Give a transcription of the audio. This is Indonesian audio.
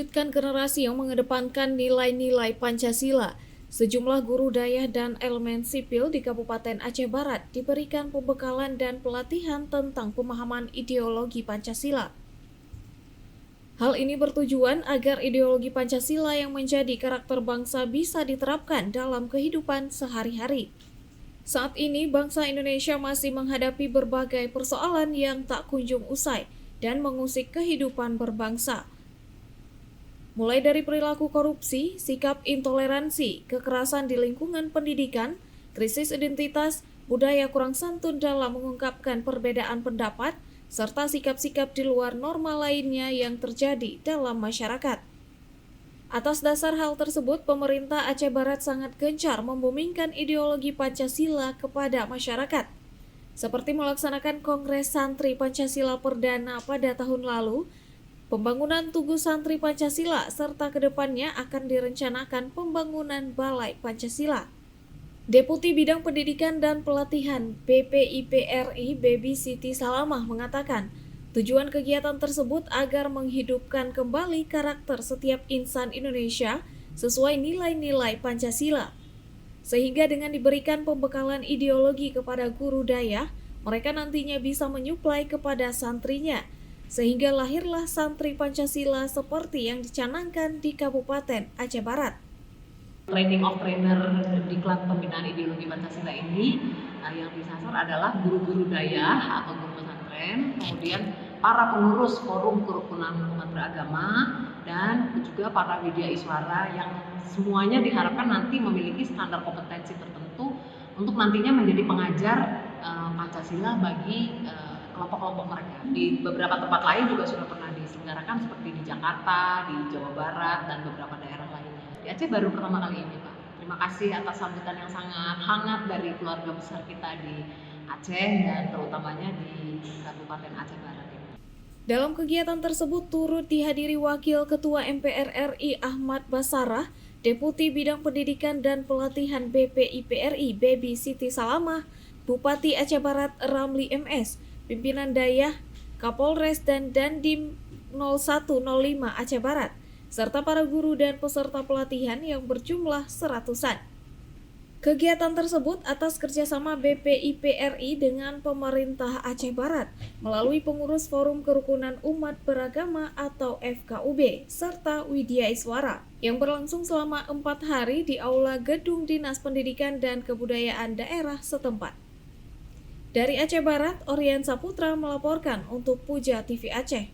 mewujudkan generasi yang mengedepankan nilai-nilai Pancasila, sejumlah guru dayah dan elemen sipil di Kabupaten Aceh Barat diberikan pembekalan dan pelatihan tentang pemahaman ideologi Pancasila. Hal ini bertujuan agar ideologi Pancasila yang menjadi karakter bangsa bisa diterapkan dalam kehidupan sehari-hari. Saat ini, bangsa Indonesia masih menghadapi berbagai persoalan yang tak kunjung usai dan mengusik kehidupan berbangsa. Mulai dari perilaku korupsi, sikap intoleransi, kekerasan di lingkungan pendidikan, krisis identitas, budaya kurang santun dalam mengungkapkan perbedaan pendapat, serta sikap-sikap di luar norma lainnya yang terjadi dalam masyarakat. Atas dasar hal tersebut, pemerintah Aceh Barat sangat gencar membumingkan ideologi Pancasila kepada masyarakat. Seperti melaksanakan Kongres Santri Pancasila Perdana pada tahun lalu, pembangunan Tugu Santri Pancasila, serta kedepannya akan direncanakan pembangunan Balai Pancasila. Deputi Bidang Pendidikan dan Pelatihan BPIPRI Baby Siti Salamah mengatakan, tujuan kegiatan tersebut agar menghidupkan kembali karakter setiap insan Indonesia sesuai nilai-nilai Pancasila. Sehingga dengan diberikan pembekalan ideologi kepada guru dayah, mereka nantinya bisa menyuplai kepada santrinya, sehingga lahirlah santri Pancasila seperti yang dicanangkan di Kabupaten Aceh Barat. Training of Trainer Diklat Pembinaan Ideologi Pancasila ini yang disasar adalah guru-guru dayah atau guru pesantren, kemudian para pengurus forum kerukunan umat beragama, dan juga para widya iswara yang semuanya diharapkan nanti memiliki standar kompetensi tertentu untuk nantinya menjadi pengajar Pancasila bagi kelompok-kelompok mereka. Di beberapa tempat lain juga sudah pernah diselenggarakan seperti di Jakarta, di Jawa Barat, dan beberapa daerah lainnya. Di Aceh baru pertama kali ini, Pak. Terima kasih atas sambutan yang sangat hangat dari keluarga besar kita di Aceh dan terutamanya di Kabupaten Aceh Barat ini. Dalam kegiatan tersebut turut dihadiri Wakil Ketua MPR RI Ahmad Basarah, Deputi Bidang Pendidikan dan Pelatihan BPIPRI Baby Siti Salamah, Bupati Aceh Barat Ramli MS, pimpinan dayah, Kapolres dan Dandim 0105 Aceh Barat, serta para guru dan peserta pelatihan yang berjumlah seratusan. Kegiatan tersebut atas kerjasama BPIPRI dengan pemerintah Aceh Barat melalui pengurus Forum Kerukunan Umat Beragama atau FKUB serta Widya Iswara yang berlangsung selama 4 hari di Aula Gedung Dinas Pendidikan dan Kebudayaan daerah setempat. Dari Aceh Barat, Orian Saputra melaporkan untuk Puja TV Aceh.